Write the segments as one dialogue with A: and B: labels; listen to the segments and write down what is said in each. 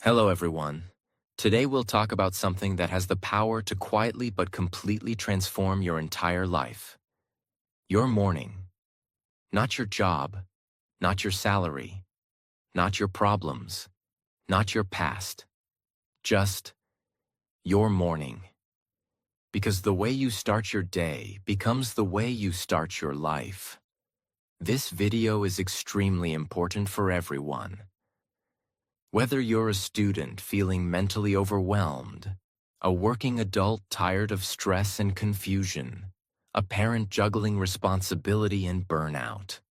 A: Hello, everyone. Today we'll talk about something that has the power to quietly but completely transform your entire life. Your morning. Not your job, not your salary, not your problems, not your past. Just your morning. Because the way you start your day becomes the way you start your life. This video is extremely important for everyone. Whether you're a student feeling mentally overwhelmed, a working adult tired of stress and confusion, a parent juggling responsibility and burnout,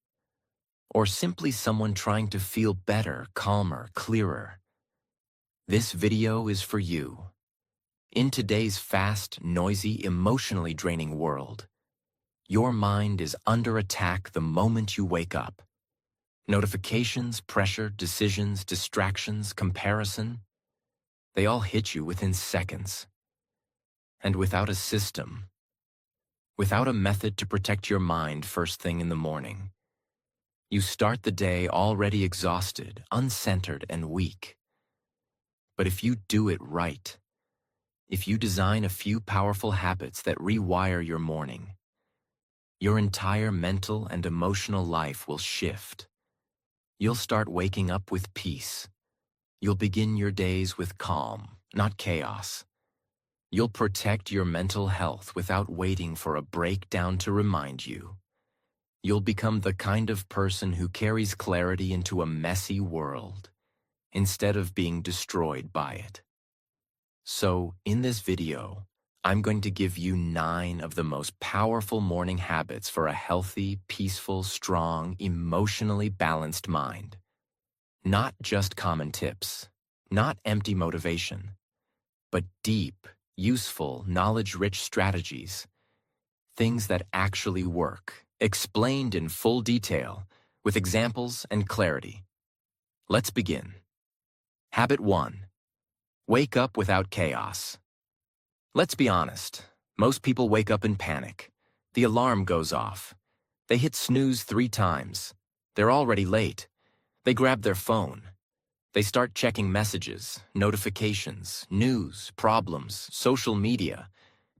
A: or simply someone trying to feel better, calmer, clearer, this video is for you. In today's fast, noisy, emotionally draining world, your mind is under attack the moment you wake up. Notifications, pressure, decisions, distractions, comparison, they all hit you within seconds. And without a system, without a method to protect your mind first thing in the morning, you start the day already exhausted, uncentered, and weak. But if you do it right, if you design a few powerful habits that rewire your morning, your entire mental and emotional life will shift. You'll start waking up with peace. You'll begin your days with calm, not chaos. You'll protect your mental health without waiting for a breakdown to remind you. You'll become the kind of person who carries clarity into a messy world, instead of being destroyed by it. So, in this video, I'm going to give you 9 of the most powerful morning habits for a healthy, peaceful, strong, emotionally balanced mind. Not just common tips, not empty motivation, but deep, useful, knowledge-rich strategies. Things that actually work, explained in full detail, with examples and clarity. Let's begin. Habit 1. Wake up without chaos. Let's be honest, most people wake up in panic. The alarm goes off. They hit snooze 3 times. They're already late. They grab their phone. They start checking messages, notifications, news, problems, social media,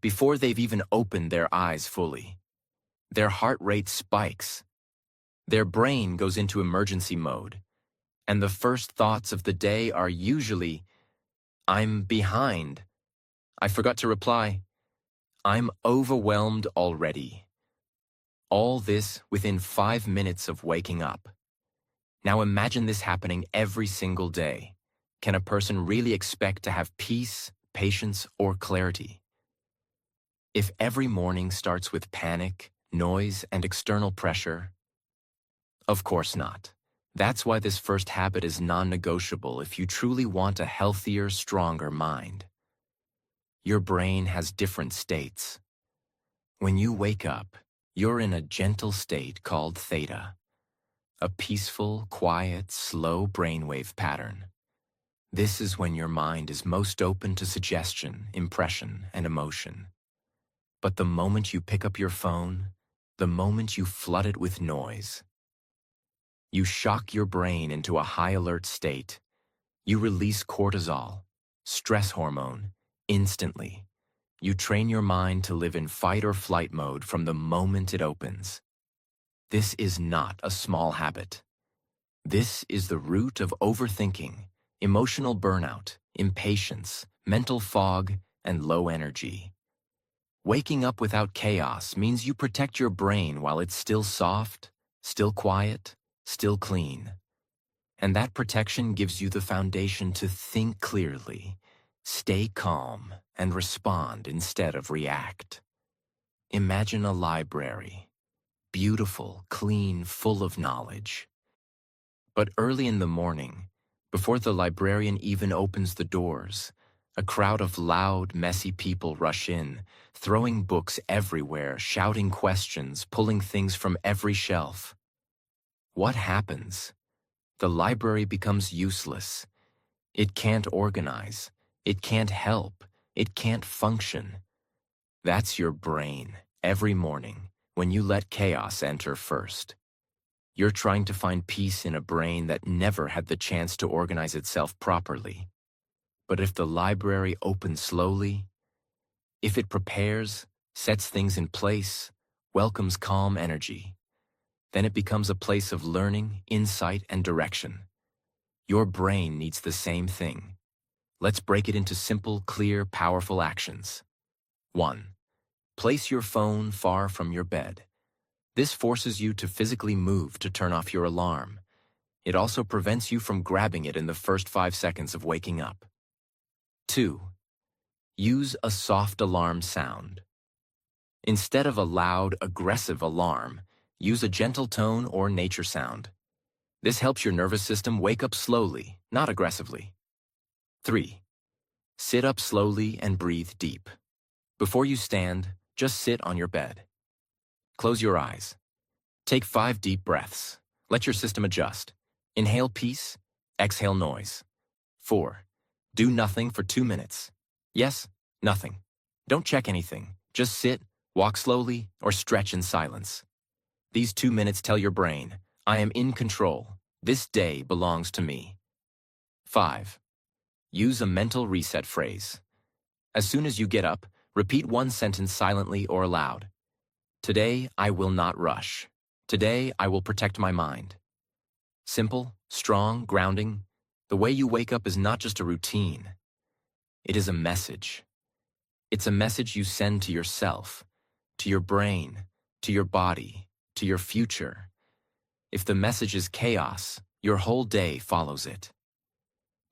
A: before they've even opened their eyes fully. Their heart rate spikes. Their brain goes into emergency mode. And the first thoughts of the day are usually, I'm behind. I forgot to reply. I'm overwhelmed already. All this within 5 minutes of waking up. Now imagine this happening every single day. Can a person really expect to have peace, patience, or clarity? If every morning starts with panic, noise, and external pressure? Of course not. That's why this first habit is non-negotiable if you truly want a healthier, stronger mind. Your brain has different states. When you wake up, you're in a gentle state called theta, a peaceful, quiet, slow brainwave pattern. This is when your mind is most open to suggestion, impression, and emotion. But the moment you pick up your phone, the moment you flood it with noise, you shock your brain into a high alert state. You release cortisol, stress hormone, instantly. You train your mind to live in fight or flight mode from the moment it opens. This is not a small habit. This is the root of overthinking, emotional burnout, impatience, mental fog, and low energy. Waking up without chaos means you protect your brain while it's still soft, still quiet, still clean. And that protection gives you the foundation to think clearly, stay calm, and respond instead of react. Imagine a library, beautiful, clean, full of knowledge. But early in the morning, before the librarian even opens the doors, a crowd of loud, messy people rush in, throwing books everywhere, shouting questions, pulling things from every shelf. What happens? The library becomes useless. It can't organize. It can't help. It can't function. That's your brain, every morning, when you let chaos enter first. You're trying to find peace in a brain that never had the chance to organize itself properly. But if the library opens slowly, if it prepares, sets things in place, welcomes calm energy, then it becomes a place of learning, insight, and direction. Your brain needs the same thing. Let's break it into simple, clear, powerful actions. 1. Place your phone far from your bed. This forces you to physically move to turn off your alarm. It also prevents you from grabbing it in the first 5 seconds of waking up. 2. Use a soft alarm sound. Instead of a loud, aggressive alarm, use a gentle tone or nature sound. This helps your nervous system wake up slowly, not aggressively. 3. Sit up slowly and breathe deep. Before you stand, just sit on your bed. Close your eyes. Take 5 deep breaths. Let your system adjust. Inhale peace, exhale noise. 4. Do nothing for 2 minutes. Yes, nothing. Don't check anything. Just sit, walk slowly, or stretch in silence. These 2 minutes tell your brain, I am in control. This day belongs to me. 5. Use a mental reset phrase. As soon as you get up, repeat one sentence silently or aloud. Today, I will not rush. Today, I will protect my mind. Simple, strong, grounding. The way you wake up is not just a routine. It is a message. It's a message you send to yourself, to your brain, to your body, to your future. If the message is chaos, your whole day follows it.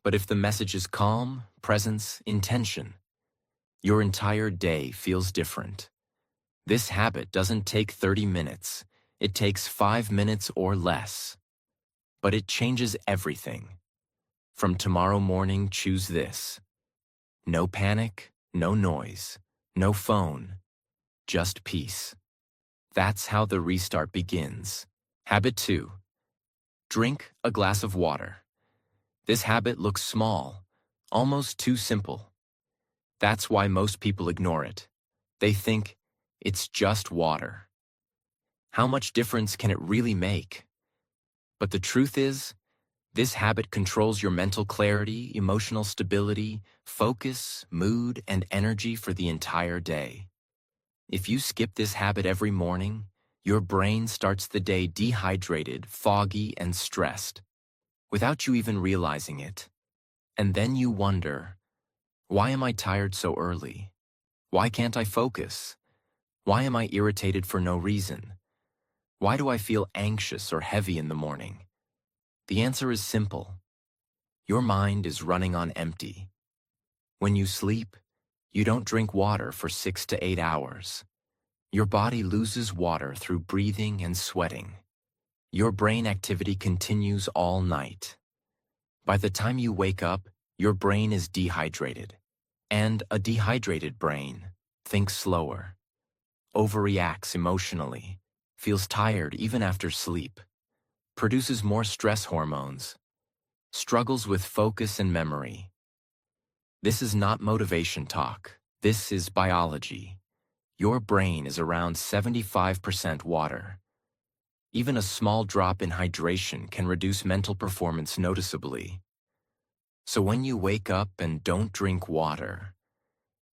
A: But if the message is calm, presence, intention, your entire day feels different. This habit doesn't take 30 minutes. It takes 5 minutes or less. But it changes everything. From tomorrow morning, choose this. No panic, no noise, no phone, just peace. That's how the restart begins. Habit 2. Drink a glass of water. This habit looks small, almost too simple. That's why most people ignore it. They think, it's just water. How much difference can it really make? But the truth is, this habit controls your mental clarity, emotional stability, focus, mood, and energy for the entire day. If you skip this habit every morning, your brain starts the day dehydrated, foggy, and stressed, without you even realizing it. And then you wonder, why am I tired so early? Why can't I focus? Why am I irritated for no reason? Why do I feel anxious or heavy in the morning? The answer is simple. Your mind is running on empty. When you sleep, you don't drink water for 6 to 8 hours. Your body loses water through breathing and sweating. Your brain activity continues all night. By the time you wake up, your brain is dehydrated. And a dehydrated brain thinks slower, overreacts emotionally, feels tired even after sleep, produces more stress hormones, struggles with focus and memory. This is not motivation talk. This is biology. Your brain is around 75% water. Even a small drop in hydration can reduce mental performance noticeably. So when you wake up and don't drink water,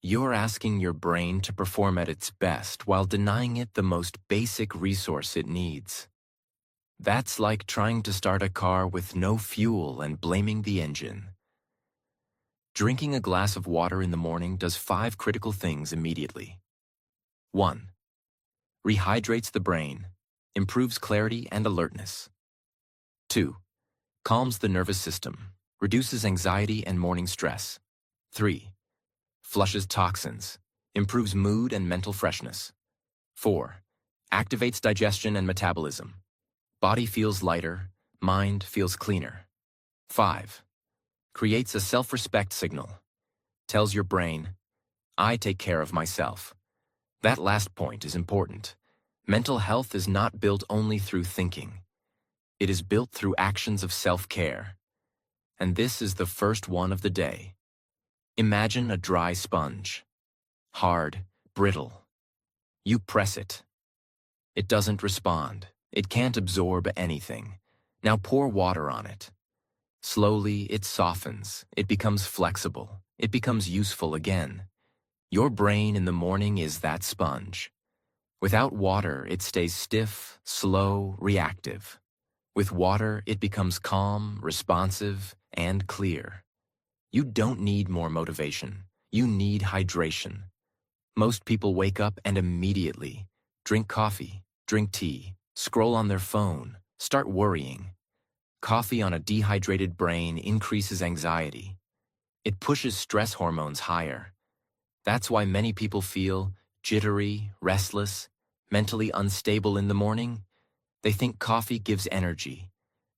A: you're asking your brain to perform at its best while denying it the most basic resource it needs. That's like trying to start a car with no fuel and blaming the engine. Drinking a glass of water in the morning does 5 critical things immediately. 1. Rehydrates the brain, improves clarity and alertness. 2. Calms the nervous system, reduces anxiety and morning stress. 3. Flushes toxins, improves mood and mental freshness. 4. Activates digestion and metabolism. Body feels lighter, mind feels cleaner. 5. Creates a self-respect signal. Tells your brain, I take care of myself. That last point is important. Mental health is not built only through thinking. It is built through actions of self-care. And this is the first one of the day. Imagine a dry sponge. Hard, brittle. You press it. It doesn't respond. It can't absorb anything. Now pour water on it. Slowly, it softens, it becomes flexible, it becomes useful again. Your brain in the morning is that sponge. Without water, it stays stiff, slow, reactive. With water, it becomes calm, responsive, and clear. You don't need more motivation. You need hydration. Most people wake up and immediately drink coffee, drink tea, scroll on their phone, start worrying. Coffee on a dehydrated brain increases anxiety. It pushes stress hormones higher. That's why many people feel jittery, restless, mentally unstable in the morning. They think coffee gives energy,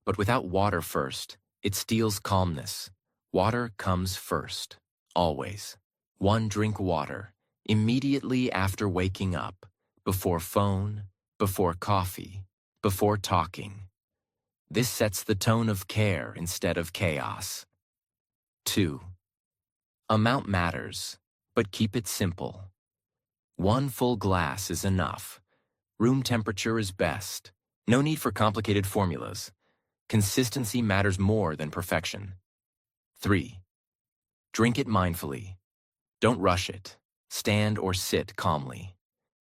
A: but without water first, it steals calmness. Water comes first, always. One drink water, immediately after waking up, before phone, before coffee, before talking. This sets the tone of care instead of chaos. 2. Amount matters, but keep it simple. One full glass is enough. Room temperature is best. No need for complicated formulas. Consistency matters more than perfection. 3. Drink it mindfully. Don't rush it. Stand or sit calmly.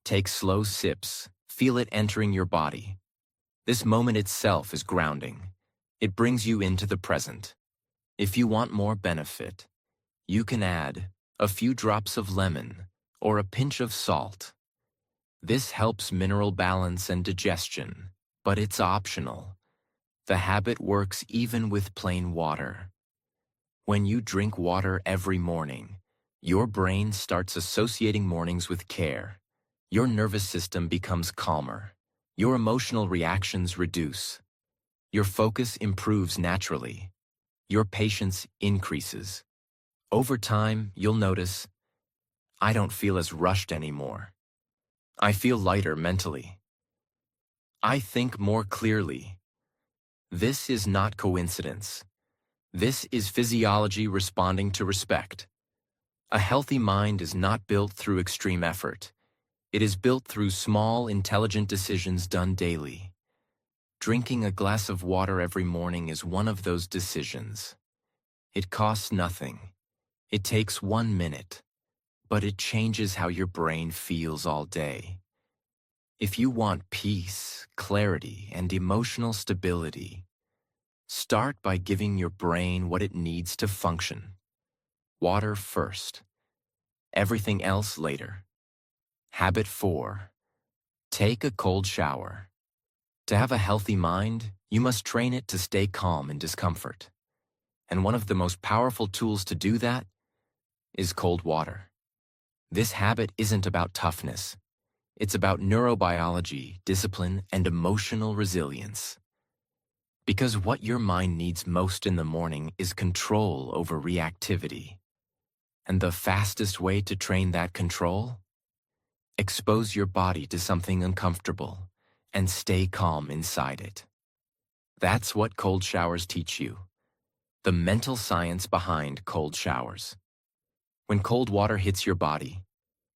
A: Take slow sips. Feel it entering your body. This moment itself is grounding. It brings you into the present. If you want more benefit, you can add a few drops of lemon or a pinch of salt. This helps mineral balance and digestion, but it's optional. The habit works even with plain water. When you drink water every morning, your brain starts associating mornings with care. Your nervous system becomes calmer. Your emotional reactions reduce. Your focus improves naturally. Your patience increases. Over time, you'll notice, I don't feel as rushed anymore. I feel lighter mentally. I think more clearly. This is not coincidence. This is physiology responding to respect. A healthy mind is not built through extreme effort. It is built through small, intelligent decisions done daily. Drinking a glass of water every morning is one of those decisions. It costs nothing. It takes 1 minute, but it changes how your brain feels all day. If you want peace, clarity, and emotional stability, start by giving your brain what it needs to function. Water first. Everything else later. Habit 4. Take a cold shower. To have a healthy mind, you must train it to stay calm in discomfort. And one of the most powerful tools to do that is cold water. This habit isn't about toughness. It's about neurobiology, discipline, and emotional resilience. Because what your mind needs most in the morning is control over reactivity. And the fastest way to train that control? Expose your body to something uncomfortable and stay calm inside it. That's what cold showers teach you. The mental science behind cold showers. When cold water hits your body,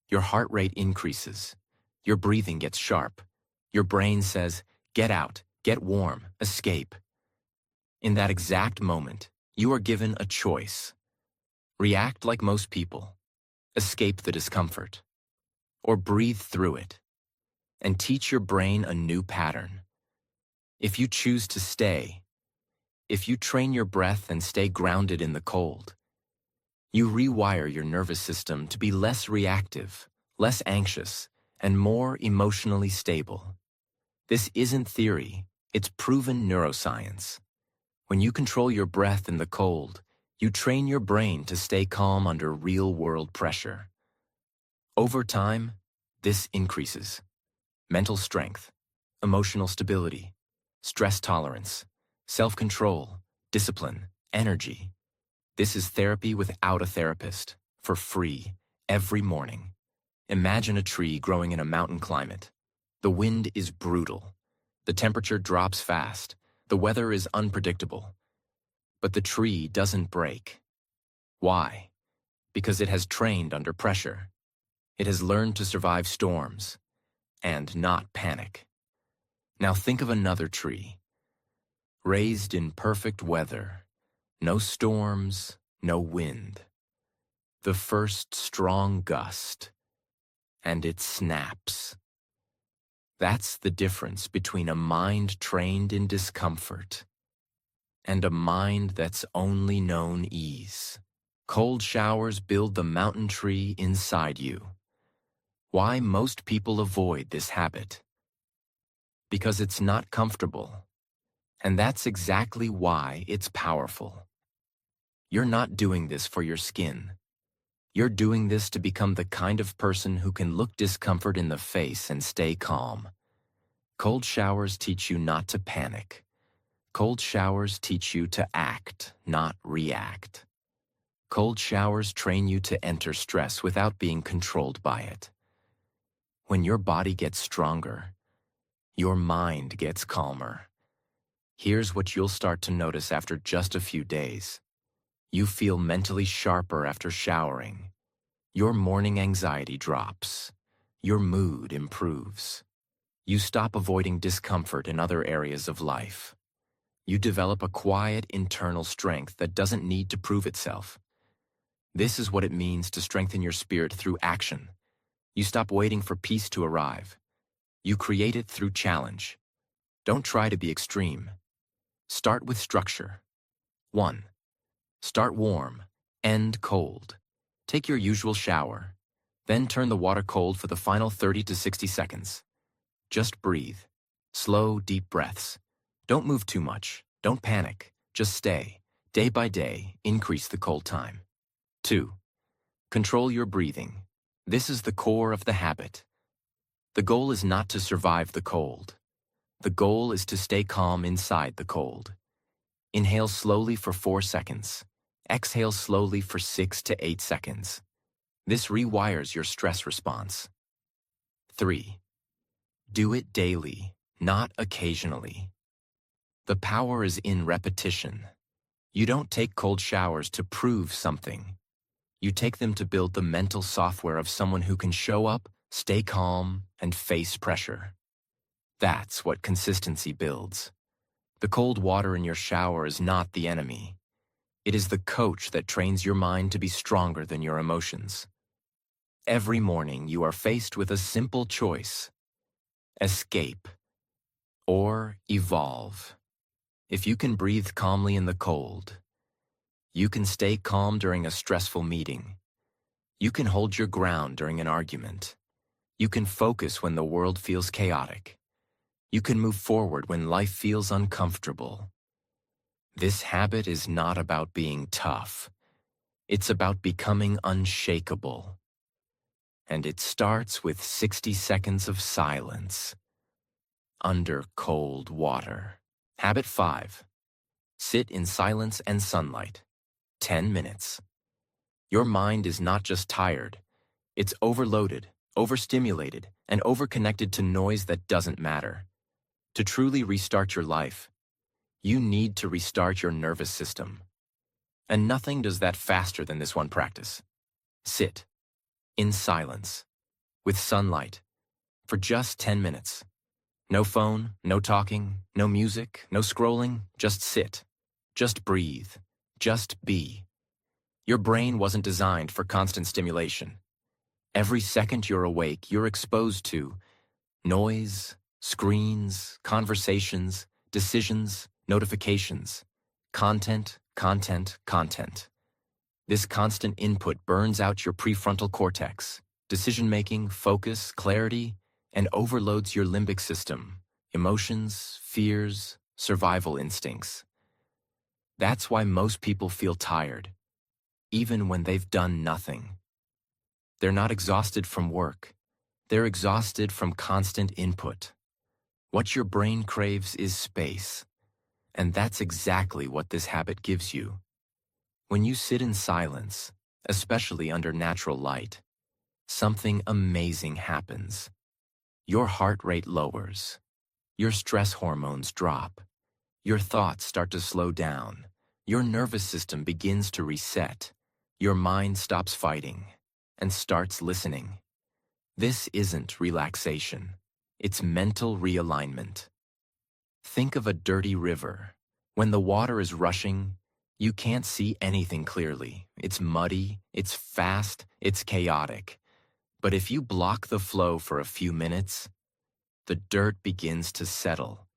A: your heart rate increases, your breathing gets sharp, your brain says, get out, get warm, escape. In that exact moment, you are given a choice. React like most people, escape the discomfort, or breathe through it, and teach your brain a new pattern. If you choose to stay, if you train your breath and stay grounded in the cold, you rewire your nervous system to be less reactive, less anxious, and more emotionally stable. This isn't theory, it's proven neuroscience. When you control your breath in the cold, you train your brain to stay calm under real-world pressure. Over time, this increases mental strength, emotional stability, stress tolerance, self-control, discipline, energy. This is therapy without a therapist, for free, every morning. Imagine a tree growing in a mountain climate. The wind is brutal. The temperature drops fast. The weather is unpredictable. But the tree doesn't break. Why? Because it has trained under pressure. It has learned to survive storms and not panic. Now think of another tree, raised in perfect weather, No storms, no wind. The first strong gust, and it snaps. That's the difference between a mind trained in discomfort and a mind that's only known ease. Cold showers build the mountain tree inside you. Why most people avoid this habit? Because it's not comfortable. And that's exactly why it's powerful. You're not doing this for your skin. You're doing this to become the kind of person who can look discomfort in the face and stay calm. Cold showers teach you not to panic. Cold showers teach you to act, not react. Cold showers train you to enter stress without being controlled by it. When your body gets stronger, your mind gets calmer. Here's what you'll start to notice after just a few days. You feel mentally sharper after showering. Your morning anxiety drops. Your mood improves. You stop avoiding discomfort in other areas of life. You develop a quiet internal strength that doesn't need to prove itself. This is what it means to strengthen your spirit through action. You stop waiting for peace to arrive. You create it through challenge. Don't try to be extreme. Start with structure. 1. Start warm, end cold. Take your usual shower. Then turn the water cold for the final 30 to 60 seconds. Just breathe. Slow, deep breaths. Don't move too much. Don't panic. Just stay. Day by day, increase the cold time. 2. Control your breathing. This is the core of the habit. The goal is not to survive the cold. The goal is to stay calm inside the cold. Inhale slowly for 4 seconds. Exhale slowly for 6 to 8 seconds. This rewires your stress response. 3. Do it daily, not occasionally. The power is in repetition. You don't take cold showers to prove something. You take them to build the mental software of someone who can show up, stay calm, and face pressure. That's what consistency builds. The cold water in your shower is not the enemy. It is the coach that trains your mind to be stronger than your emotions. Every morning you are faced with a simple choice: escape or evolve. If you can breathe calmly in the cold, you can stay calm during a stressful meeting. You can hold your ground during an argument. You can focus when the world feels chaotic. You can move forward when life feels uncomfortable. This habit is not about being tough. It's about becoming unshakable. And it starts with 60 seconds of silence under cold water. Habit 5. Sit in silence and sunlight. 10 minutes. Your mind is not just tired. It's overloaded, overstimulated, and overconnected to noise that doesn't matter. To truly restart your life, you need to restart your nervous system. And nothing does that faster than this one practice. Sit in silence, with sunlight, for just 10 minutes. No phone, no talking, no music, no scrolling, just sit. Just breathe. Just be. Your brain wasn't designed for constant stimulation. Every second you're awake, you're exposed to noise, screens, conversations, decisions, notifications, content, content, content. This constant input burns out your prefrontal cortex, decision-making, focus, clarity, and overloads your limbic system, emotions, fears, survival instincts. That's why most people feel tired, even when they've done nothing. They're not exhausted from work. They're exhausted from constant input. What your brain craves is space, and that's exactly what this habit gives you. When you sit in silence, especially under natural light, something amazing happens. Your heart rate lowers. Your stress hormones drop. Your thoughts start to slow down. Your nervous system begins to reset. Your mind stops fighting and starts listening. This isn't relaxation. It's mental realignment. Think of a dirty river. When the water is rushing, You can't see anything clearly. It's muddy, it's fast, it's chaotic. But if you block the flow for a few minutes, the dirt begins to settle,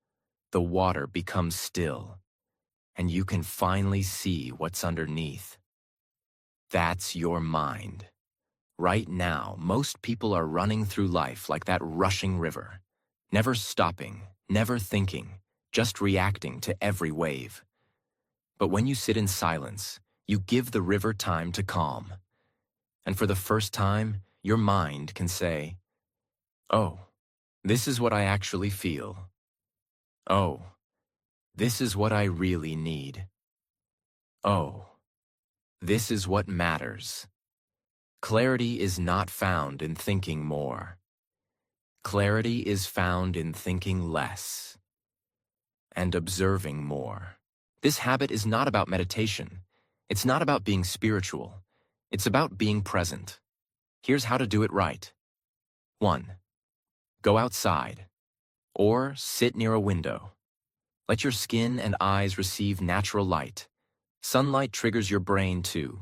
A: the water becomes still, and you can finally see what's underneath. That's your mind. Right now, most people are running through life like that rushing river, never stopping, never thinking, just reacting to every wave. But when you sit in silence, you give the river time to calm. And for the first time, your mind can say, "Oh, this is what I actually feel. Oh, this is what I really need. Oh, this is what matters." Clarity is not found in thinking more. Clarity is found in thinking less and observing more. This habit is not about meditation. It's not about being spiritual. It's about being present. Here's how to do it right. 1. Go outside or sit near a window. Let your skin and eyes receive natural light. Sunlight triggers your brain too.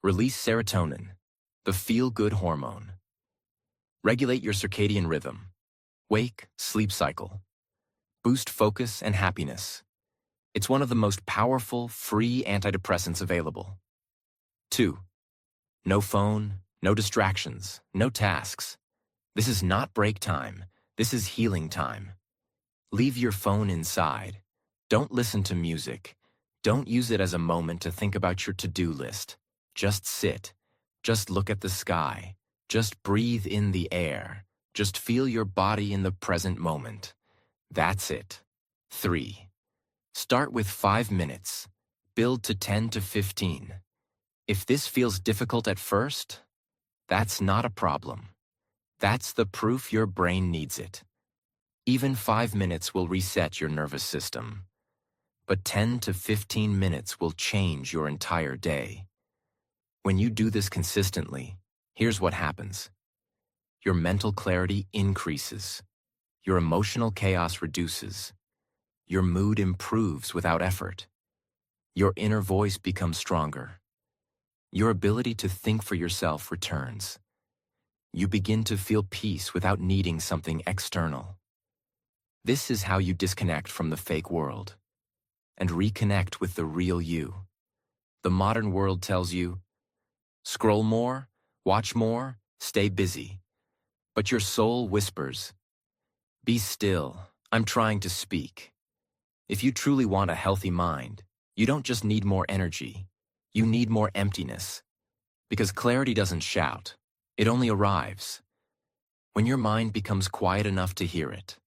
A: Release serotonin, the feel-good hormone. Regulate your circadian rhythm. Wake, sleep cycle. Boost focus and happiness. It's one of the most powerful, free antidepressants available. 2. No phone, no distractions, no tasks. This is not break time. This is healing time. Leave your phone inside. Don't listen to music. Don't use it as a moment to think about your to-do list. Just sit. Just look at the sky. Just breathe in the air. Just feel your body in the present moment. That's it. 3. Start with 5 minutes. Build to 10 to 15. If this feels difficult at first, that's not a problem. That's the proof your brain needs it. Even 5 minutes will reset your nervous system. But 10 to 15 minutes will change your entire day. When you do this consistently, here's what happens. Your mental clarity increases. Your emotional chaos reduces. Your mood improves without effort. Your inner voice becomes stronger. Your ability to think for yourself returns. You begin to feel peace without needing something external. This is how you disconnect from the fake world and reconnect with the real you. The modern world tells you, scroll more, watch more, stay busy. But your soul whispers, be still, I'm trying to speak. If you truly want a healthy mind, you don't just need more energy, you need more emptiness. Because clarity doesn't shout, it only arrives. When your mind becomes quiet enough to hear it.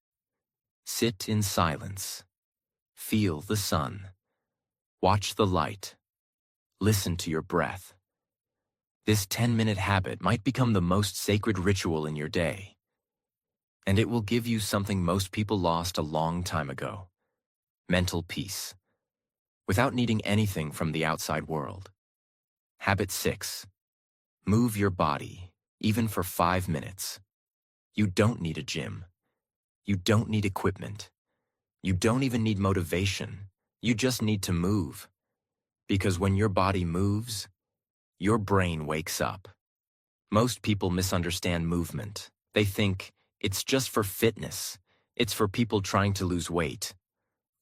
A: Sit in silence. Feel the sun. Watch the light. Listen to your breath. This 10-minute habit might become the most sacred ritual in your day. And it will give you something most people lost a long time ago. Mental peace. Without needing anything from the outside world. Habit 6. Move your body, even for 5 minutes. You don't need a gym. You don't need equipment. You don't even need motivation. You just need to move. Because when your body moves, your brain wakes up. Most people misunderstand movement. They think it's just for fitness. It's for people trying to lose weight.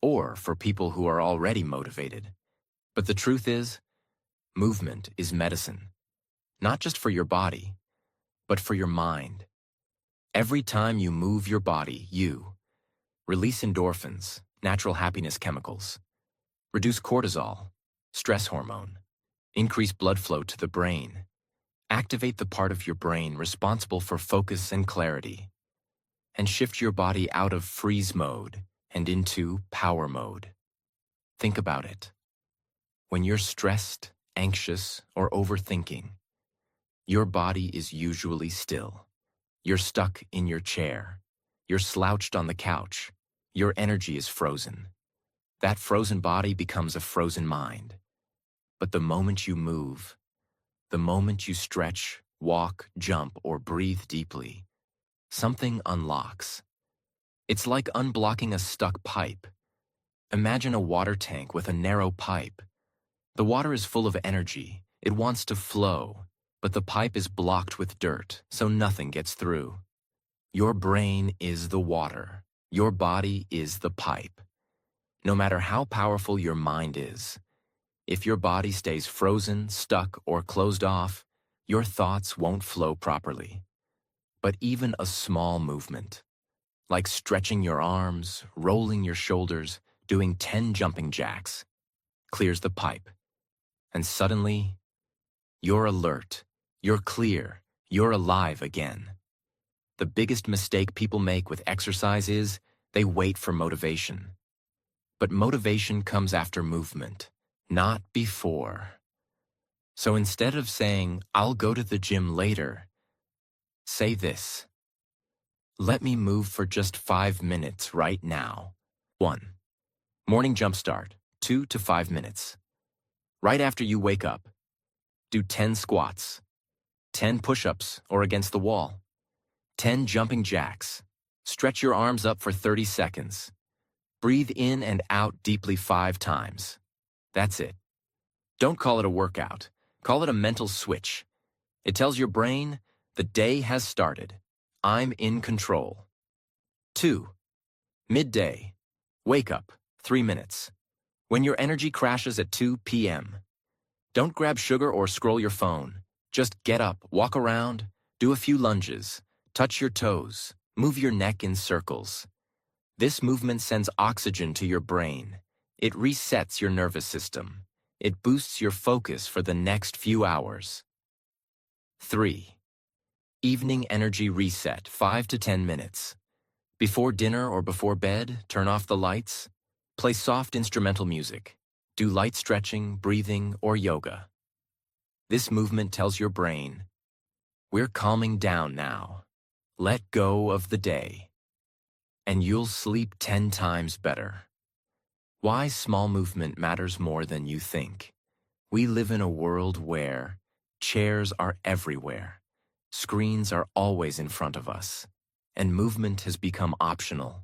A: Or for people who are already motivated. But the truth is, movement is medicine. Not just for your body, but for your mind. Every time you move your body, you release endorphins, natural happiness chemicals, reduce cortisol, stress hormone, increase blood flow to the brain, activate the part of your brain responsible for focus and clarity, and shift your body out of freeze mode and into power mode. Think about it. When you're stressed, anxious, or overthinking, your body is usually still. You're stuck in your chair. You're slouched on the couch. Your energy is frozen. That frozen body becomes a frozen mind. But the moment you move, the moment you stretch, walk, jump, or breathe deeply, something unlocks. It's like unblocking a stuck pipe. Imagine a water tank with a narrow pipe. The water is full of energy. It wants to flow, but the pipe is blocked with dirt, so nothing gets through. Your brain is the water. Your body is the pipe. No matter how powerful your mind is, if your body stays frozen, stuck, or closed off, your thoughts won't flow properly. But even a small movement, like stretching your arms, rolling your shoulders, doing 10 jumping jacks, clears the pipe. And suddenly, you're alert, you're clear, you're alive again. The biggest mistake people make with exercise is they wait for motivation. But motivation comes after movement, not before. So instead of saying, "I'll go to the gym later," say this: "Let me move for just 5 minutes right now." 1. Morning jump start, 2 to 5 minutes. Right after you wake up, do 10 squats, 10 push-ups or against the wall, 10 jumping jacks. Stretch your arms up for 30 seconds. Breathe in and out deeply 5 times. That's it. Don't call it a workout. Call it a mental switch. It tells your brain, the day has started. I'm in control. 2. Midday. Wake up, 3 minutes. When your energy crashes at 2 p.m., don't grab sugar or scroll your phone. Just get up, walk around, do a few lunges, touch your toes, move your neck in circles. This movement sends oxygen to your brain. It resets your nervous system. It boosts your focus for the next few hours. 3. Evening energy reset, 5 to 10 minutes. Before dinner or before bed, turn off the lights. Play soft instrumental music. Do light stretching, breathing, or yoga. This movement tells your brain, we're calming down now. Let go of the day. And you'll sleep 10 times better. Why small movement matters more than you think. We live in a world where chairs are everywhere. Screens are always in front of us. And movement has become optional.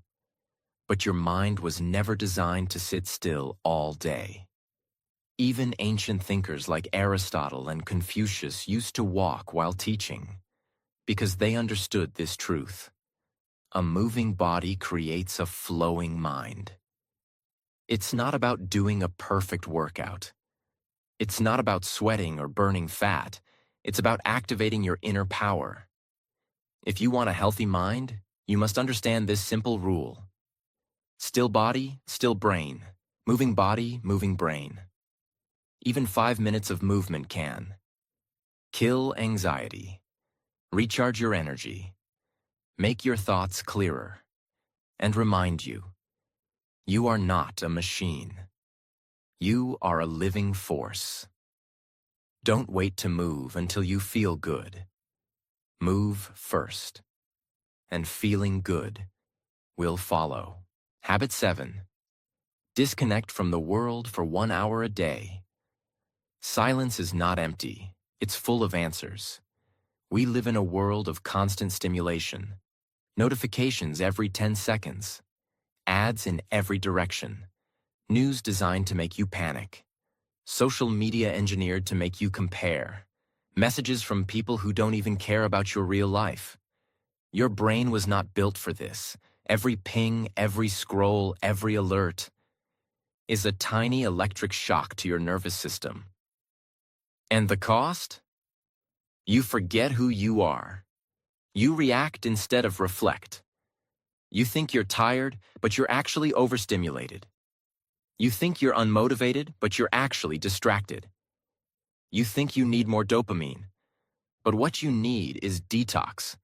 A: But your mind was never designed to sit still all day. Even ancient thinkers like Aristotle and Confucius used to walk while teaching, because they understood this truth. A moving body creates a flowing mind. It's not about doing a perfect workout. It's not about sweating or burning fat. It's about activating your inner power. If you want a healthy mind, you must understand this simple rule. Still body, still brain. Moving body, moving brain. Even 5 minutes of movement can kill anxiety, recharge your energy, make your thoughts clearer, and remind you, you are not a machine. You are a living force. Don't wait to move until you feel good. Move first, and feeling good will follow. Habit 7. Disconnect from the world for 1 hour a day. Silence is not empty. It's full of answers. We live in a world of constant stimulation. Notifications every 10 seconds. Ads in every direction. News designed to make you panic. Social media engineered to make you compare. Messages from people who don't even care about your real life. Your brain was not built for this. Every ping, every scroll, every alert is a tiny electric shock to your nervous system. And the cost? You forget who you are. You react instead of reflect. You think you're tired, but you're actually overstimulated. You think you're unmotivated, but you're actually distracted. You think you need more dopamine, but what you need is detox.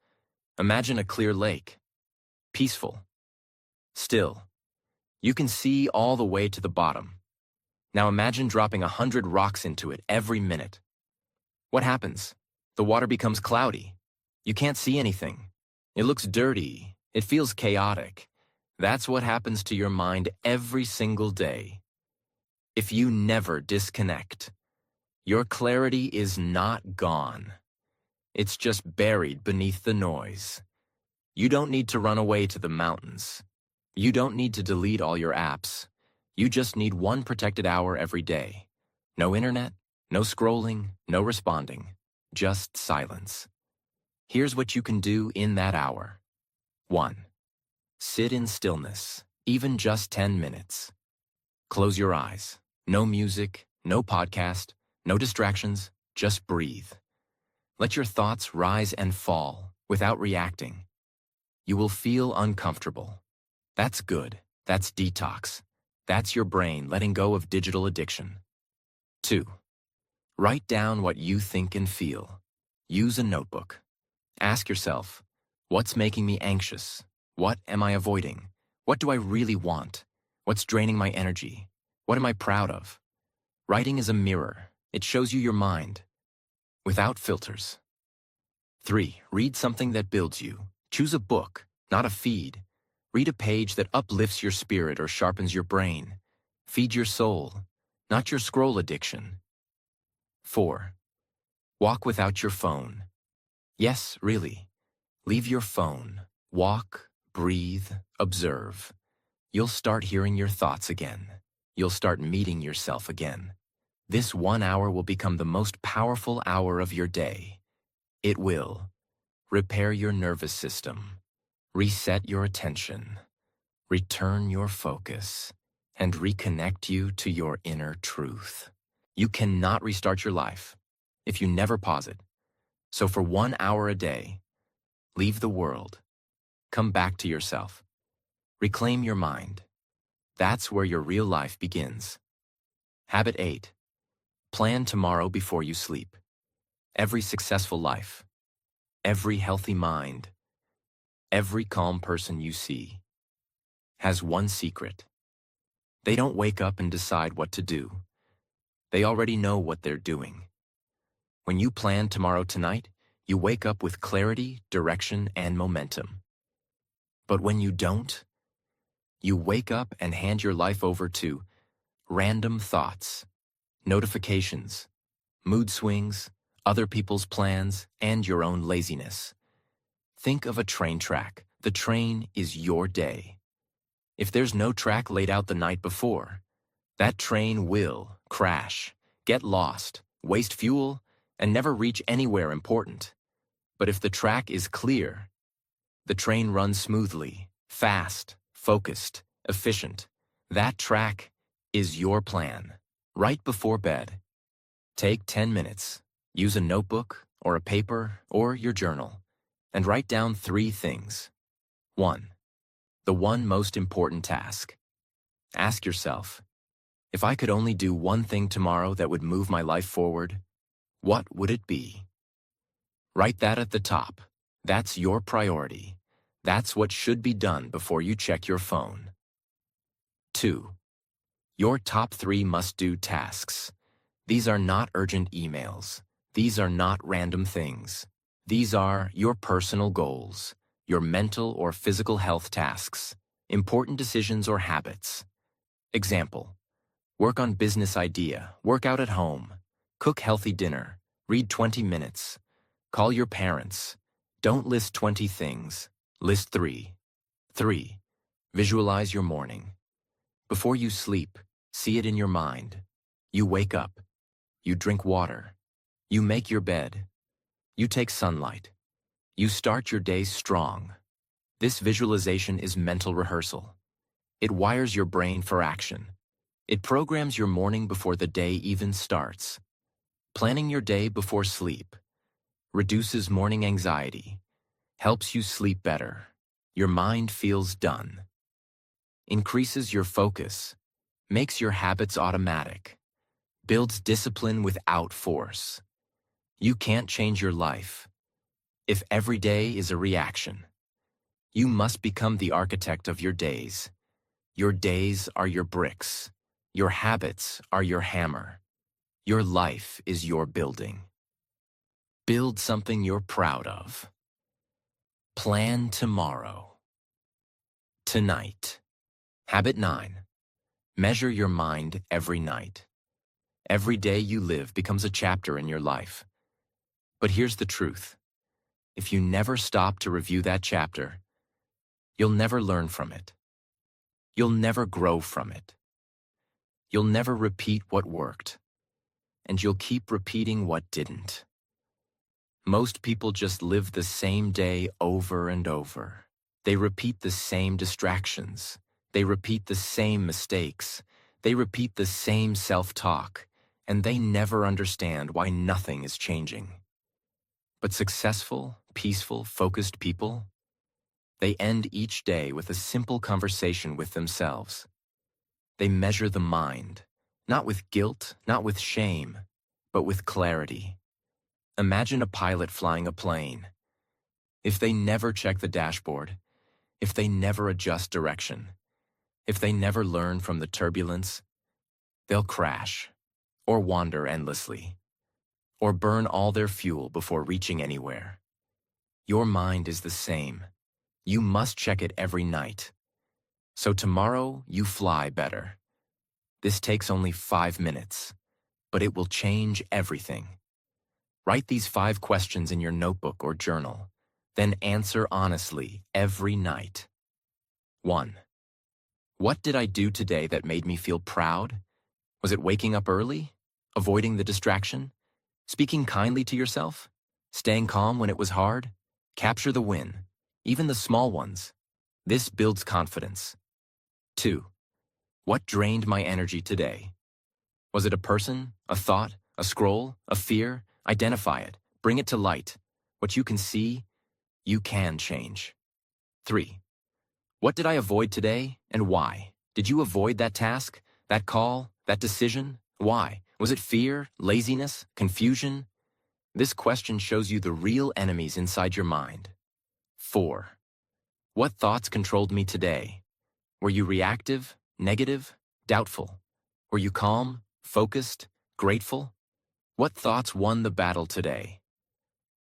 A: Imagine a clear lake. Peaceful. Still. You can see all the way to the bottom. Now imagine dropping 100 rocks into it every minute. What happens? The water becomes cloudy. You can't see anything. It looks dirty. It feels chaotic. That's what happens to your mind every single day. If you never disconnect, your clarity is not gone. It's just buried beneath the noise. You don't need to run away to the mountains. You don't need to delete all your apps. You just need 1 protected hour every day. No internet, no scrolling, no responding, just silence. Here's what you can do in that hour. 1. Sit in stillness, even just 10 minutes. Close your eyes. No music, no podcast, no distractions, just breathe. Let your thoughts rise and fall without reacting. You will feel uncomfortable. That's good. That's detox. That's your brain letting go of digital addiction. 2. Write down what you think and feel. Use a notebook. Ask yourself, what's making me anxious? What am I avoiding? What do I really want? What's draining my energy? What am I proud of? Writing is a mirror. It shows you your mind, without filters. 3. Read something that builds you. Choose a book, not a feed. Read a page that uplifts your spirit or sharpens your brain. Feed your soul, not your scroll addiction. 4. Walk without your phone. Yes, really. Leave your phone. Walk, breathe, observe. You'll start hearing your thoughts again. You'll start meeting yourself again. This 1 hour will become the most powerful hour of your day. It will repair your nervous system, reset your attention, return your focus, and reconnect you to your inner truth. You cannot restart your life if you never pause it. So for 1 hour a day, leave the world. Come back to yourself. Reclaim your mind. That's where your real life begins. Habit 8. Plan tomorrow before you sleep. Every successful life, every healthy mind, every calm person you see has one secret. They don't wake up and decide what to do. They already know what they're doing. When you plan tomorrow tonight, you wake up with clarity, direction, and momentum. But when you don't, you wake up and hand your life over to random thoughts, notifications, mood swings, other people's plans, and your own laziness. Think of a train track. The train is your day. If there's no track laid out the night before, that train will crash, get lost, waste fuel, and never reach anywhere important. But if the track is clear, the train runs smoothly, fast, focused, efficient. That track is your plan. Right before bed, take 10 minutes. Use a notebook or a paper or your journal and write down 3 things. 1. The one most important task. Ask yourself, if I could only do one thing tomorrow that would move my life forward, what would it be? Write that at the top. That's your priority. That's what should be done before you check your phone. 2. Your top 3 must-do tasks. These are not urgent emails. These are not random things. These are your personal goals, your mental or physical health tasks, important decisions or habits. Example: work on business idea, work out at home, cook healthy dinner, read 20 minutes, call your parents. Don't list 20 things, list 3. 3. Visualize your morning. Before you sleep, see it in your mind. You wake up. You drink water. You make your bed. You take sunlight. You start your day strong. This visualization is mental rehearsal. It wires your brain for action. It programs your morning before the day even starts. Planning your day before sleep reduces morning anxiety, helps you sleep better. Your mind feels done. Increases your focus, makes your habits automatic, builds discipline without force. You can't change your life if every day is a reaction. You must become the architect of your days. Your days are your bricks. Your habits are your hammer. Your life is your building. Build something you're proud of. Plan tomorrow. Tonight. Habit 9. Measure your mind every night. Every day you live becomes a chapter in your life. But here's the truth. If you never stop to review that chapter, you'll never learn from it. You'll never grow from it. You'll never repeat what worked. and you'll keep repeating what didn't. Most people just live the same day over and over. They repeat the same distractions. They repeat the same mistakes. They repeat the same self-talk, and they never understand why nothing is changing. But successful, peaceful, focused people, they end each day with a simple conversation with themselves. They measure the mind, not with guilt, not with shame, but with clarity. Imagine a pilot flying a plane. If they never check the dashboard, if they never adjust direction, if they never learn from the turbulence, they'll crash, or wander endlessly, or burn all their fuel before reaching anywhere. Your mind is the same. You must check it every night. So tomorrow, you fly better. This takes only 5 minutes, but it will change everything. Write these 5 questions in your notebook or journal, then answer honestly every night. 1. What did I do today that made me feel proud? Was it waking up early? Avoiding the distraction? Speaking kindly to yourself? Staying calm when it was hard? Capture the win, even the small ones. This builds confidence. 2. What drained my energy today? Was it a person, a thought, a scroll, a fear? Identify it. Bring it to light. What you can see, you can change. 3. What did I avoid today and why? Did you avoid that task, that call, that decision? Why? Was it fear, laziness, confusion? This question shows you the real enemies inside your mind. 4. What thoughts controlled me today? Were you reactive, negative, doubtful? Were you calm, focused, grateful? What thoughts won the battle today?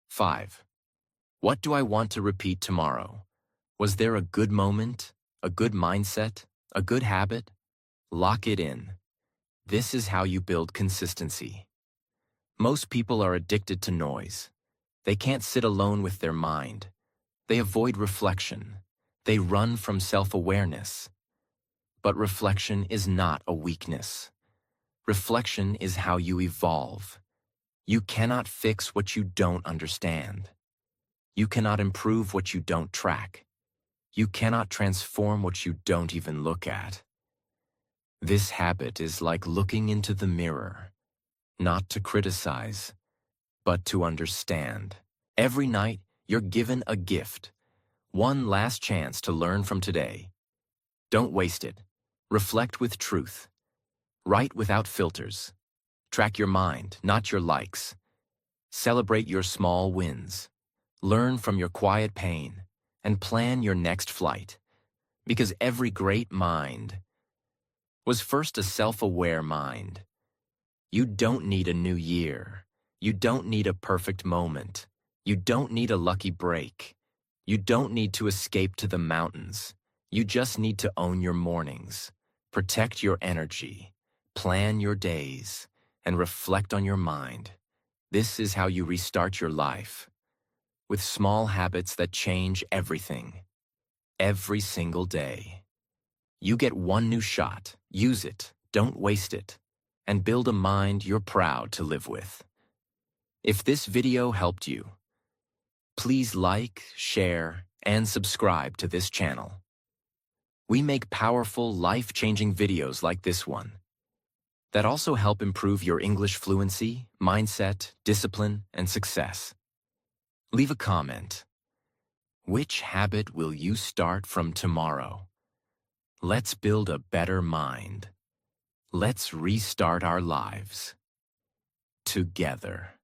A: 5. What do I want to repeat tomorrow? Was there a good moment, a good mindset, a good habit? Lock it in. This is how you build consistency. Most people are addicted to noise. They can't sit alone with their mind. They avoid reflection. They run from self-awareness. But reflection is not a weakness. Reflection is how you evolve. You cannot fix what you don't understand. You cannot improve what you don't track. You cannot transform what you don't even look at. This habit is like looking into the mirror, not to criticize, but to understand. Every night, you're given a gift, one last chance to learn from today. Don't waste it. Reflect with truth. Write without filters. Track your mind, not your likes. Celebrate your small wins. Learn from your quiet pain, and plan your next flight. Because every great mind was first a self-aware mind. You don't need a new year. You don't need a perfect moment. You don't need a lucky break. You don't need to escape to the mountains. You just need to own your mornings, protect your energy, plan your days, and reflect on your mind. This is how you restart your life, with small habits that change everything, every single day. You get one new shot. Use it, don't waste it, and build a mind you're proud to live with. If this video helped you, please like, share, and subscribe to this channel. We make powerful, life-changing videos like this one that also help improve your English fluency, mindset, discipline, and success. Leave a comment. Which habit will you start from tomorrow? Let's build a better mind. Let's restart our lives together.